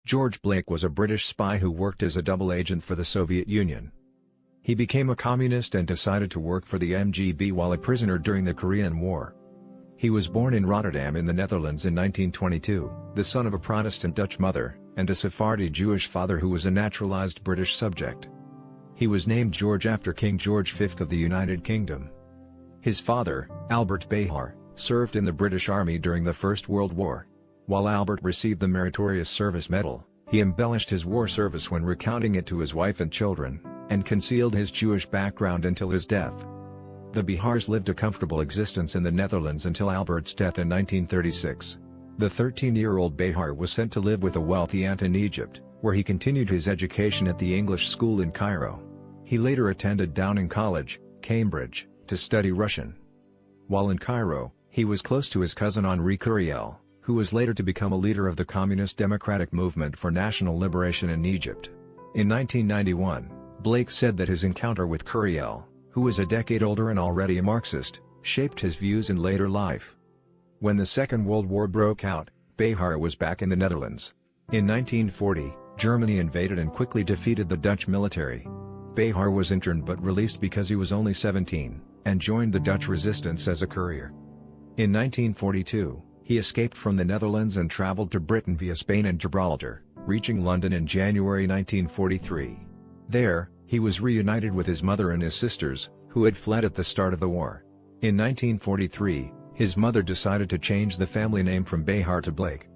George Blake was a British spy who worked as a double agent for the Soviet Union. He became a communist and decided to work for the MGB while a prisoner during the Korean War. He was born in Rotterdam in the Netherlands in 1922, the son of a Protestant Dutch mother, and a Sephardi Jewish father who was a naturalized British subject. He was named George after King George V of the United Kingdom. His father, Albert Behar, served in the British Army during the First World War. While Albert received the Meritorious Service Medal, he embellished his war service when recounting it to his wife and children, and concealed his Jewish background until his death. The Behars lived a comfortable existence in the Netherlands until Albert's death in 1936. The 13-year-old Behar was sent to live with a wealthy aunt in Egypt, where he continued his education at the English school in Cairo. He later attended Downing College, Cambridge, to study Russian. While in Cairo, he was close to his cousin Henri Curiel, who was later to become a leader of the Communist Democratic Movement for National Liberation in Egypt. In 1991, Blake said that his encounter with Curiel, who was a decade older and already a Marxist, shaped his views in later life. When the Second World War broke out, Behar was back in the Netherlands. In 1940, Germany invaded and quickly defeated the Dutch military. Behar was interned but released because he was only 17, and joined the Dutch resistance as a courier. In 1942, he escaped from the Netherlands and traveled to Britain via Spain and Gibraltar, reaching London in January 1943. There, he was reunited with his mother and his sisters, who had fled at the start of the war. In 1943, his mother decided to change the family name from Behar to Blake.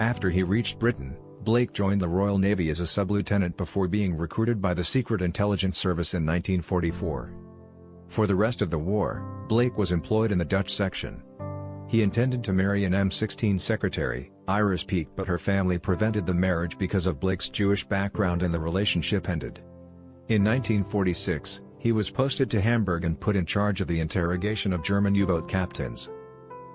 After he reached Britain, Blake joined the Royal Navy as a sub-lieutenant before being recruited by the Secret Intelligence Service in 1944. For the rest of the war, Blake was employed in the Dutch section. He intended to marry an M16 secretary, Iris Peake, but her family prevented the marriage because of Blake's Jewish background and the relationship ended. In 1946, he was posted to Hamburg and put in charge of the interrogation of German U-boat captains.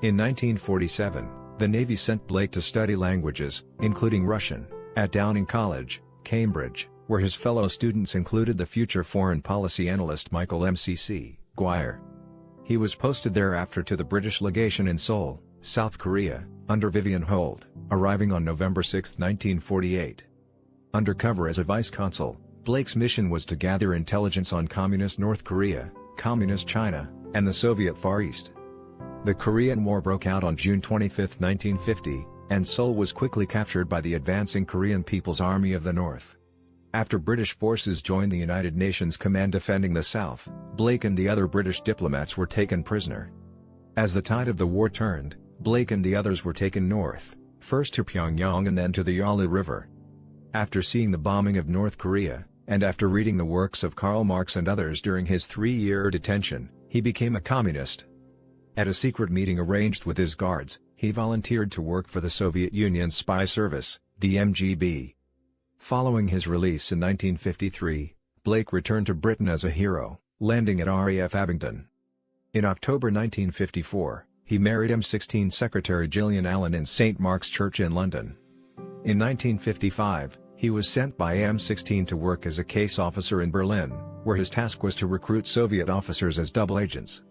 In 1947, the Navy sent Blake to study languages, including Russian, at Downing College, Cambridge, where his fellow students included the future foreign policy analyst Michael M.C.C. Guire. He was posted thereafter to the British legation in Seoul, South Korea, under Vivian Holt, arriving on November 6, 1948. Undercover as a vice-consul, Blake's mission was to gather intelligence on Communist North Korea, Communist China, and the Soviet Far East. The Korean War broke out on June 25, 1950, and Seoul was quickly captured by the advancing Korean People's Army of the North. After British forces joined the United Nations Command defending the South, Blake and the other British diplomats were taken prisoner. As the tide of the war turned, Blake and the others were taken north, first to Pyongyang and then to the Yalu River. After seeing the bombing of North Korea, and after reading the works of Karl Marx and others during his 3-year detention, he became a communist. At a secret meeting arranged with his guards, he volunteered to work for the Soviet Union's spy service, the MGB. Following his release in 1953, Blake returned to Britain as a hero, landing at RAF Abingdon. In October 1954, he married M16 Secretary Gillian Allen in St. Mark's Church in London. In 1955, he was sent by M16 to work as a case officer in Berlin, where his task was to recruit Soviet officers as double agents.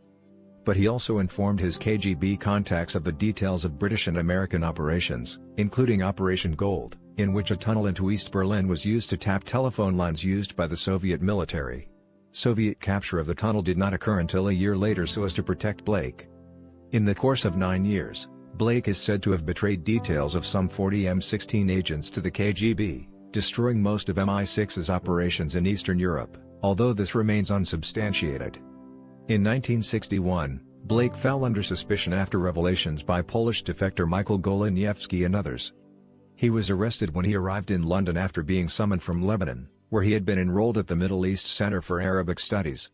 But he also informed his KGB contacts of the details of British and American operations, including Operation Gold, in which a tunnel into East Berlin was used to tap telephone lines used by the Soviet military. Soviet capture of the tunnel did not occur until a year later so as to protect Blake. In the course of 9 years, Blake is said to have betrayed details of some 40 M16 agents to the KGB, destroying most of MI6's operations in Eastern Europe, although this remains unsubstantiated. In 1961, Blake fell under suspicion after revelations by Polish defector Michael Goleniewski and others. He was arrested when he arrived in London after being summoned from Lebanon, where he had been enrolled at the Middle East Center for Arabic Studies.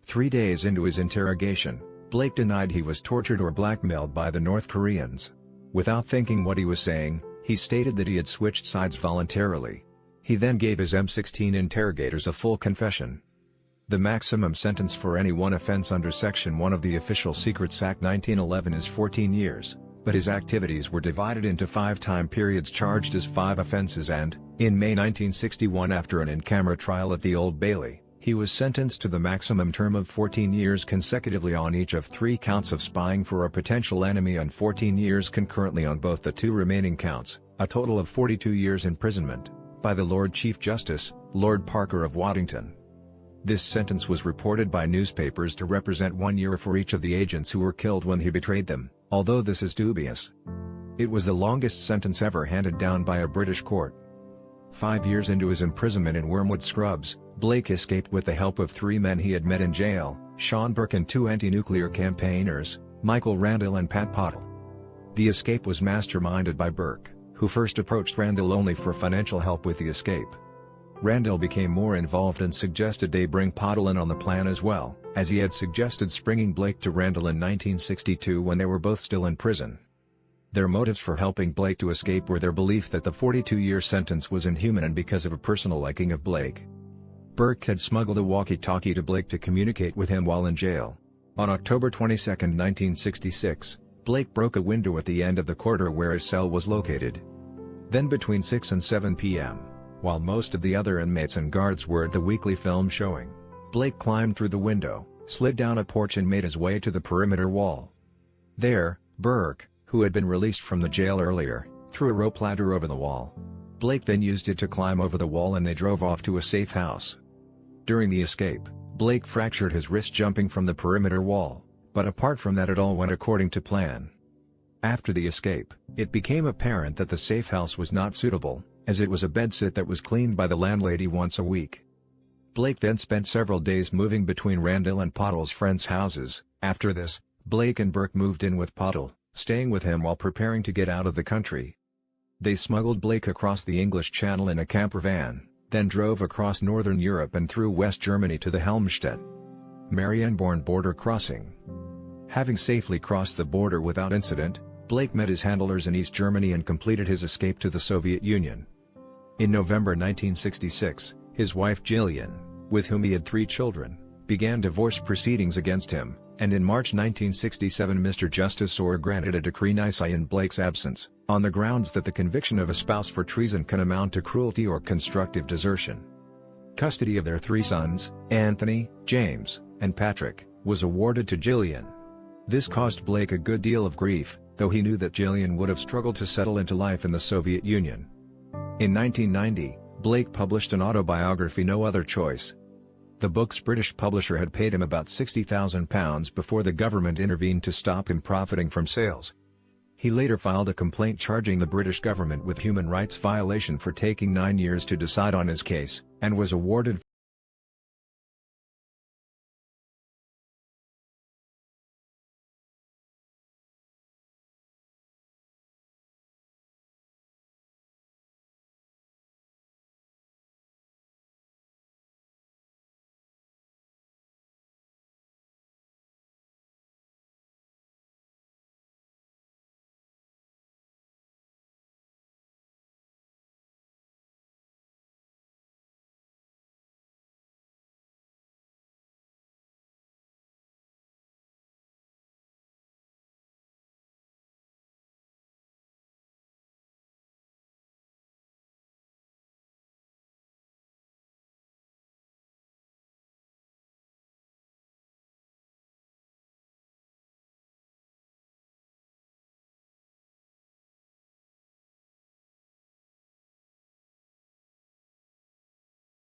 3 days into his interrogation, Blake denied he was tortured or blackmailed by the North Koreans. Without thinking what he was saying, he stated that he had switched sides voluntarily. He then gave his M16 interrogators a full confession. The maximum sentence for any one offense under Section 1 of the Official Secrets Act 1911 is 14 years, but his activities were divided into 5 time periods charged as 5 offenses and, in May 1961 after an in-camera trial at the Old Bailey, he was sentenced to the maximum term of 14 years consecutively on each of 3 counts of spying for a potential enemy and 14 years concurrently on both the 2 remaining counts. a total of 42 years imprisonment, by the Lord Chief Justice, Lord Parker of Waddington. This sentence was reported by newspapers to represent 1 year for each of the agents who were killed when he betrayed them, although this is dubious. It was the longest sentence ever handed down by a British court. 5 years into his imprisonment in Wormwood Scrubs, Blake escaped with the help of 3 men he had met in jail, Sean Burke and 2 anti-nuclear campaigners, Michael Randall and Pat Pottle. The escape was masterminded by Burke, who first approached Randall only for financial help with the escape. Randall became more involved and suggested they bring Pottle in on the plan as well, as he had suggested springing Blake to Randall in 1962 when they were both still in prison. Their motives for helping Blake to escape were their belief that the 42-year sentence was inhuman and because of a personal liking of Blake. Burke had smuggled a walkie-talkie to Blake to communicate with him while in jail. On October 22, 1966, Blake broke a window at the end of the corridor where his cell was located. Then between 6 and 7 p.m., while most of the other inmates and guards were at the weekly film showing, Blake climbed through the window, slid down a porch and made his way to the perimeter wall. There, Burke, who had been released from the jail earlier, threw a rope ladder over the wall. Blake then used it to climb over the wall and they drove off to a safe house. During the escape, Blake fractured his wrist jumping from the perimeter wall, but apart from that it all went according to plan. After the escape, it became apparent that the safe house was not suitable, as it was a bedsit that was cleaned by the landlady once a week. Blake then spent several days moving between Randall and Pottle's friends' houses. After this, Blake and Burke moved in with Pottle, staying with him while preparing to get out of the country. They smuggled Blake across the English Channel in a camper van, then drove across northern Europe and through West Germany to the Helmstedt-Marienborn border crossing. Having safely crossed the border without incident, Blake met his handlers in East Germany and completed his escape to the Soviet Union. In November 1966, his wife Jillian, with whom he had 3 children, began divorce proceedings against him, and in March 1967 Mr. Justice Orr granted a decree nisi in Blake's absence, on the grounds that the conviction of a spouse for treason can amount to cruelty or constructive desertion. Custody of their 3 sons, Anthony, James, and Patrick, was awarded to Jillian. This caused Blake a good deal of grief, though he knew that Jillian would have struggled to settle into life in the Soviet Union. In 1990, Blake published an autobiography No Other Choice. The book's British publisher had paid him about £60,000 before the government intervened to stop him profiting from sales. He later filed a complaint charging the British government with human rights violation for taking 9 years to decide on his case, and was awarded